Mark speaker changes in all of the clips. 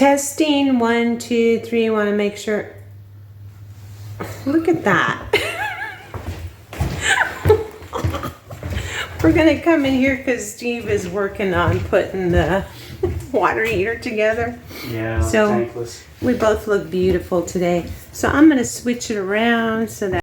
Speaker 1: Testing 1, 2, 3. Want to make sure. Look at that. We're gonna come in here because Steve is working on putting the water heater together.
Speaker 2: Yeah,
Speaker 1: so
Speaker 2: tankless.
Speaker 1: We both look beautiful today. So I'm gonna switch it around so that.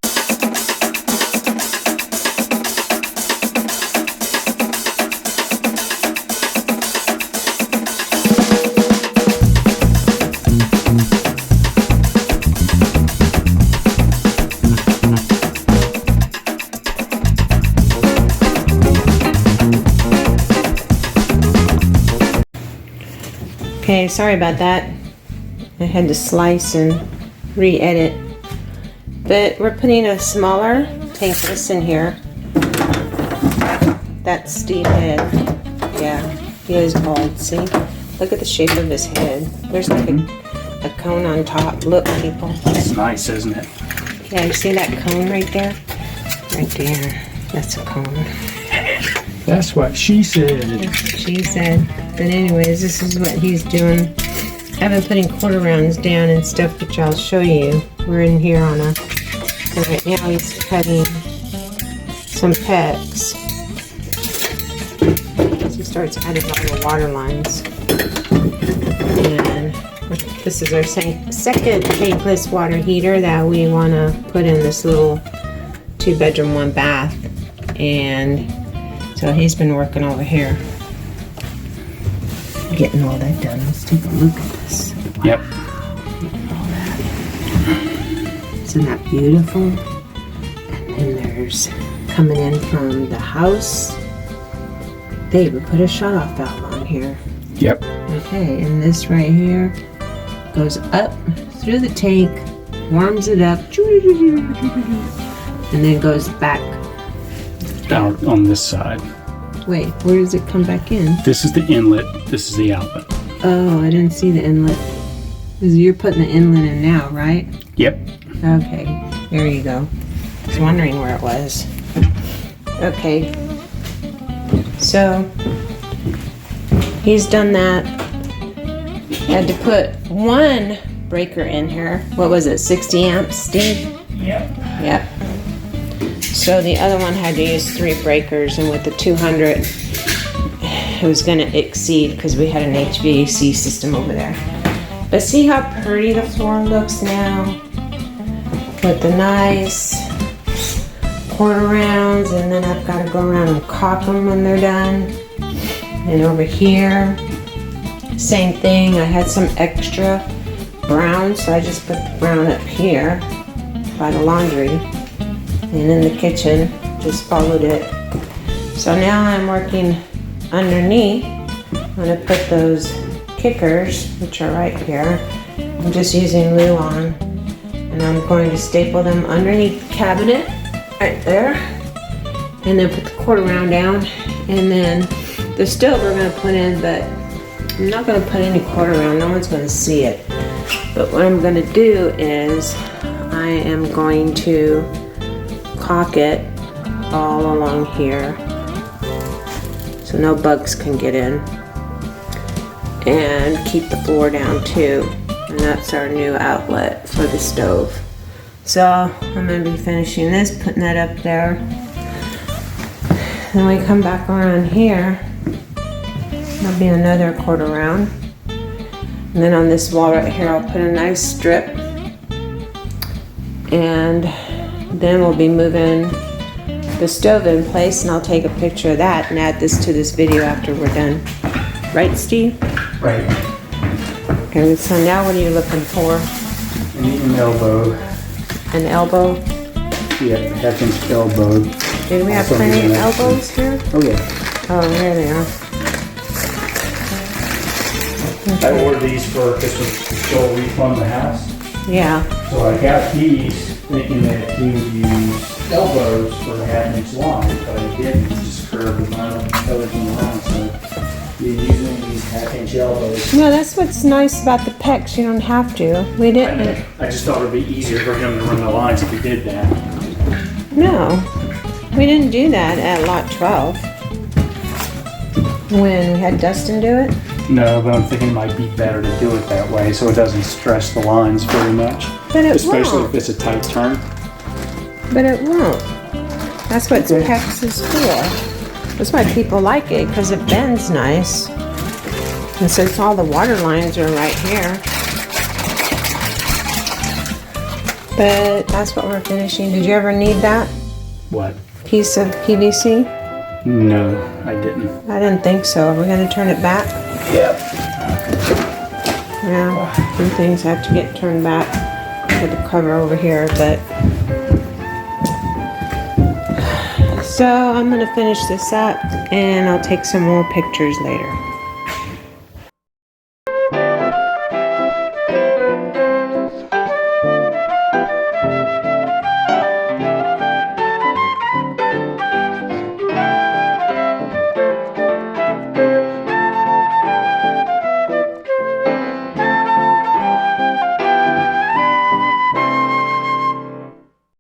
Speaker 1: Okay, sorry about that. I had to slice and re-edit. But we're putting a smaller Tankless in here. That's Steve head. Yeah, he is bald, see? Look at the shape of his head. There's like a cone on top. Look, people.
Speaker 2: It's nice, isn't it?
Speaker 1: Yeah, you see that cone right there? Right there. That's a cone.
Speaker 2: That's what she said.
Speaker 1: She said. But anyways, this is what he's doing. I've been putting quarter rounds down and stuff, which I'll show you. We're in here on a... And right now he's cutting some pegs. As he starts adding all the water lines. And this is our second tankless water heater that we want to put in this little 2-bedroom, 1-bath. And so he's been working over here. Getting all that done. Let's take a look at this. Wow.
Speaker 2: Yep.
Speaker 1: Getting all that. Isn't that beautiful? And then there's coming in from the house. They even put a shut-off valve on here.
Speaker 2: Yep.
Speaker 1: Okay, and this right here goes up through the tank, warms it up, and then goes back
Speaker 2: Out on this side.
Speaker 1: Wait, where does it come back in?
Speaker 2: This is the inlet. This is the outlet.
Speaker 1: Oh, I didn't see the inlet. You're putting the inlet in now, right?
Speaker 2: Yep.
Speaker 1: Okay, there you go. I was wondering where it was. Okay. So, he's done that. Had to put one breaker in here. What was it, 60 amps, Steve?
Speaker 2: Yep.
Speaker 1: Yep. So the other one had to use 3 breakers, and with the 200, it was going to exceed because we had an HVAC system over there. But see how pretty the floor looks now? With the nice quarter rounds, and then I've got to go around and caulk them when they're done. And over here, same thing. I had some extra brown, so I just put the brown up here by the laundry. And in the kitchen, just followed it. So now I'm working underneath. I'm going to put those kickers, which are right here. I'm just using Luan, and I'm going to staple them underneath the cabinet, right there. And then put the quarter round down. And then the stove we're going to put in, but I'm not going to put any quarter round. No one's going to see it. But what I'm going to do is I am going to caulk it all along here so no bugs can get in, and keep the floor down too. And that's our new outlet for the stove. So I'm going to be finishing this, putting that up there. Then we come back around here. There'll be another quarter round. And then on this wall right here I'll put a nice strip, and then we'll be moving the stove in place, and I'll take a picture of that and add this to this video after we're done. Right, Steve?
Speaker 2: Right.
Speaker 1: Okay, so now what are you looking for?
Speaker 2: I need an elbow.
Speaker 1: An elbow?
Speaker 2: Yeah, 1/2 elbow.
Speaker 1: Did we have plenty of elbows here?
Speaker 2: Oh yeah.
Speaker 1: Oh, there they are.
Speaker 2: I ordered these for Christmas to still refund the house.
Speaker 1: Yeah.
Speaker 2: So I got these thinking that he would use elbows for 1/2 long, but I didn't. He just curved them out, everything around. So you're using these 1/2 elbows.
Speaker 1: No, that's what's nice about the pecs. You don't have to. We didn't.
Speaker 2: I just thought it would be easier for him to run the lines if he did that.
Speaker 1: No. We didn't do that at lot 12. When we had Dustin do it.
Speaker 2: No, but I'm thinking it might be better to do it that way so it doesn't stress the lines very much.
Speaker 1: But it
Speaker 2: Especially
Speaker 1: won't.
Speaker 2: if it's a tight turn.
Speaker 1: But it won't. That's what
Speaker 2: Okay.
Speaker 1: PEX is for. That's why people like it, because it bends nice. And since all the water lines are right here. But that's what we're finishing. Did you ever need that
Speaker 2: What?
Speaker 1: piece of PVC?
Speaker 2: No, I didn't.
Speaker 1: I didn't think so. Are we going to turn it back?
Speaker 2: Yep.
Speaker 1: Yeah, some things have to get turned back with the cover over here, but so I'm gonna finish this up and I'll take some more pictures later.